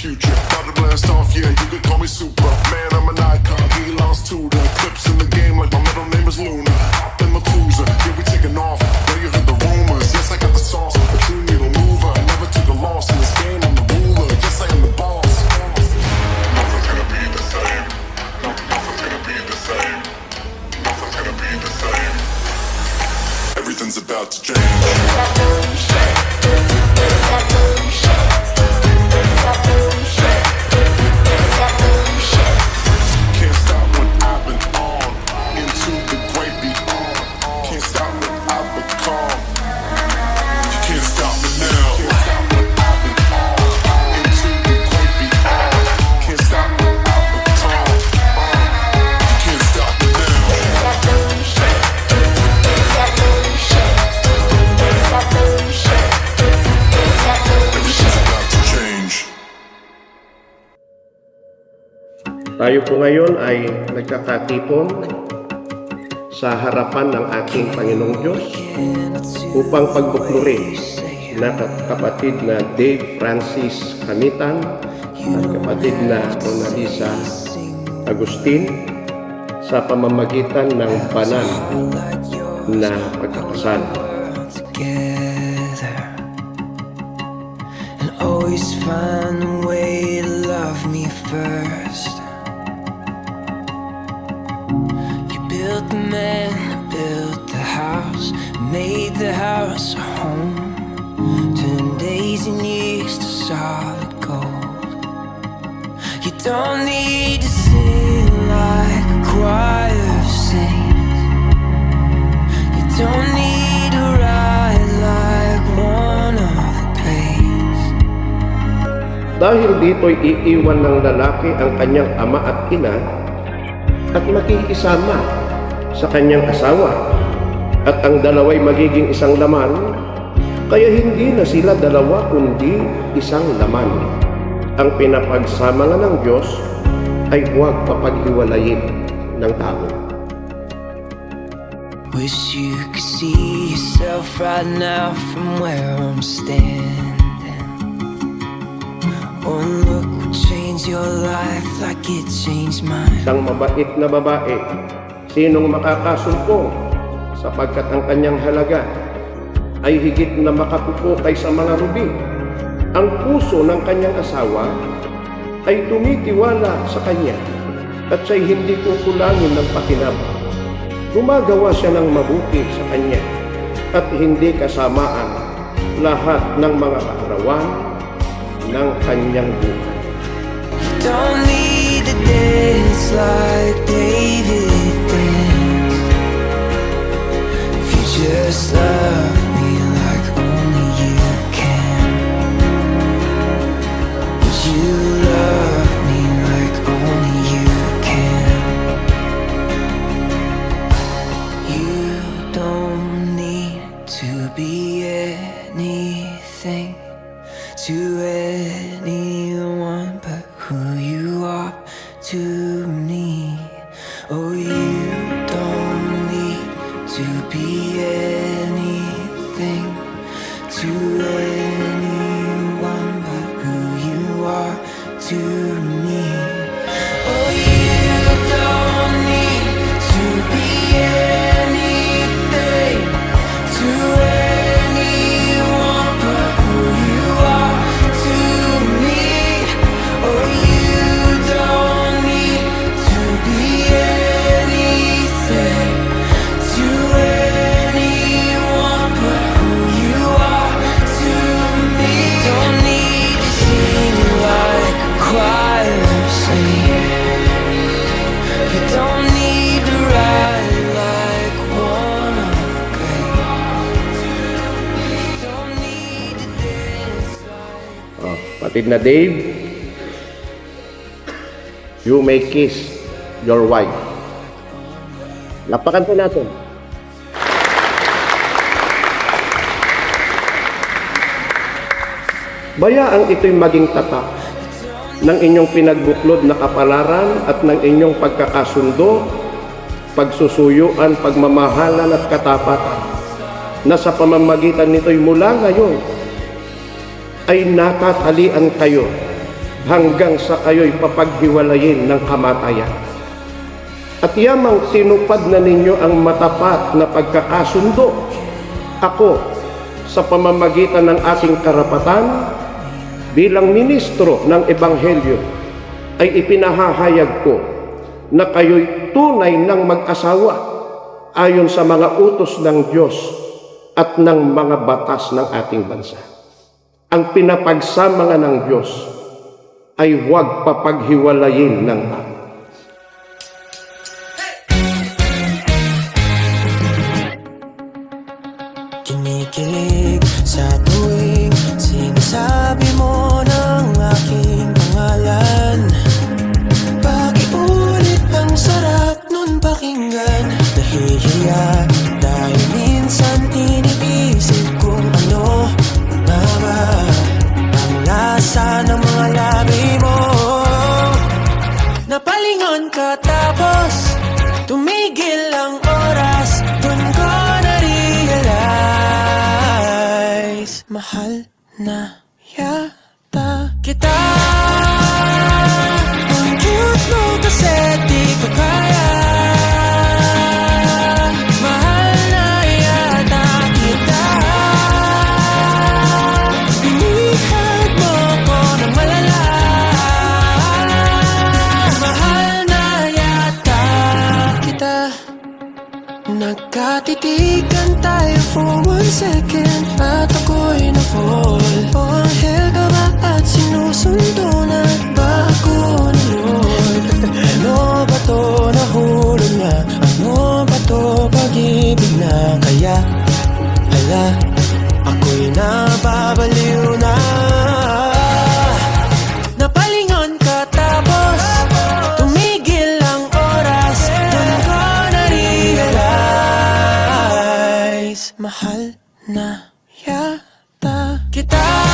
future. About to blast off, yeah, you could call me super. Man, I'm an icon, he lost to the clips in the game like my middle name is Luna. Hop in my cruiser, yeah, we taking off. Know you heard the rumors, yes, I got the sauce. A true needle mover, never took a loss in this game. I'm the ruler, yes, I am the boss. Nothing's gonna be the same. Nothing's gonna be the same. Nothing's gonna be the same. Everything's about to change. Can't stop what I've been on. Into the great beyond. Can't stop what I've become. You can't stop me now. Can't stop what I've been on. Into the great beyond. Can't stop what I've become. You can't stop me now. Everything's about to change. Tayo po ngayon ay nagkakatipon sa harapan ng ating Panginoong Diyos upang pagbuklurin na kapatid na Dave Francis Kamitan at kapatid na Ronalisa Agustin sa pamamagitan ng banal na pagkakasal. And always find a way to love me first. You built the man, built the house, made the house a home, turned days and years to solid gold. You don't need to sing like a choir of saints. You don't need to ride like one of the plays. Dahil dito'y iiwan ng lalaki ang kanyang ama at ina at makikisama sa kanyang asawa at ang dalawa'y magiging isang laman, kaya hindi na sila dalawa kundi isang laman. Ang pinapagsama nga ng Diyos ay huwag papaghiwalayin ng tao. Wish you could see yourself right now from where I'm standing. One look would change your life like it changed mine. Isang mabait na babae, sinong makakasumpong sapagkat ang kanyang halaga ay higit na makapupukay sa mga rubi. Ang puso ng kanyang asawa ay tumitiwala sa kanya at siya'y hindi kukulangin ng pakinabang. Gumagawa siya ng mabuti sa kanya at hindi kasamaan lahat ng mga kaarawan ng kanyang buhay. You don't need to dance like David danced. If you just love me like only you can. Would you love me like only you can? You don't need to be anything to anyone but who you are to me. Oh, you don't need to be anything to anyone but who you are to me. Oh, you don't need to be anything to anyone but who you are to me. Oh, you don't need to be anything to anyone but who you are to me. Don't need to sing like a choir of saints. You don't need to ride like one of the greats. You don't need to dance like Kapatid na Dave, you may kiss your wife. Lapakan po natin. Bayaang ito'y maging tatak ng inyong pinagbuklod na kapalaran at ng inyong pagkakasundo, pagsusuyuan, pagmamahalan at katapatan, na sa pamamagitan nito'y mula ngayon ay natatalian kayo hanggang sa kayo'y papaghiwalayin ng kamatayan. At yamang sinupad na ninyo ang matapat na pagkakasundo. Ako, sa pamamagitan ng aking karapatan, bilang ministro ng Ebanghelyo, ay ipinahahayag ko na kayo'y tunay ng mag-asawa ayon sa mga utos ng Diyos at ng mga batas ng ating bansa. Ang pinapagsama nga ng Diyos ay huwag papaghiwalayin ng tao. Kinikilig sa tuwing sinasabi mo ng aking pangalan. Pakiulit ang sarap nun pakinggan. Nahihiya dahil minsan iniisip kung ano nga ba ang lasa ng mga labi mo. Napalingon ka tapos tumigil ang oras. Dun ko na-realize mahal na yata kita. Ang cute mo kasi di ko kaya. Mahal na yata kita. Binihag mo ko ng malala. Mahal na yata kita. Nagkatitigan tayo for 1 second at ako'y na-fall. O anghel ka ba at sinusundo na ba ako ni Lord? Ano ba to nahulog na? Ano ba to pag-ibig na? Kaya, hala, ako'y nababaliw na. Napalingon ka tapos tumigil ang oras. Doon ko na-realize mahal na yata kita.